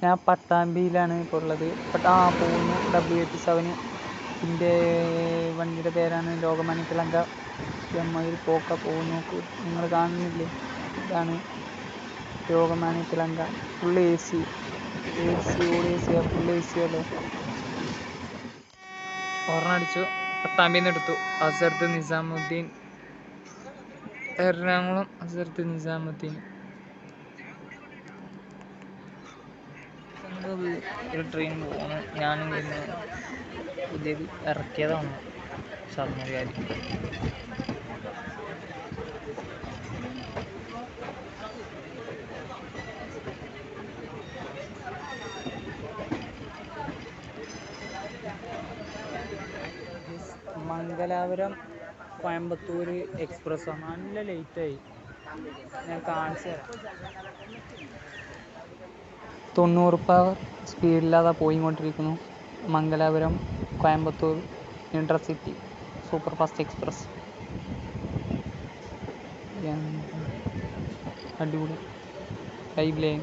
ഞാൻ പട്ടാമ്പിയിലാണ് ഇപ്പോൾ ഉള്ളത്. പോകുന്നു W87. ഇതിൻ്റെ വണ്ടിയുടെ പേരാണ് ലോകമാന്യ തിലങ്ക. എമ്മയിൽ പോക്ക പോകുന്നു നോക്ക്, നിങ്ങൾ കാണുന്നില്ലേ? ഇതാണ് Lokmanya Tilak. Full AC, full AC അല്ലേ. ഓർണടിച്ചു. പട്ടാമ്പിന്ന് എടുത്തു. അസർദ് നിസാമുദ്ദീൻ, എറണാകുളം അസർദ് നിസാമുദ്ദീൻ. ഒരു ട്രെയിൻ പോകുന്നു. ഞാനും ഇന്ന് പുതിയത് ഇറക്കിയതാണ് ഷർമ്മകാരി. മംഗലാപുരം കോയമ്പത്തൂർ എക്സ്പ്രസ്സാണ്. നല്ല ലേറ്റായി. ഞാൻ കാണിച്ചു തരാം. 90 സ്പീഡില്ലാതെ പോയിക്കൊണ്ടിരിക്കുന്നു. Mangalapuram Coimbatore intercity super fast express. അടിപൊളി. 5 ലൈൻ.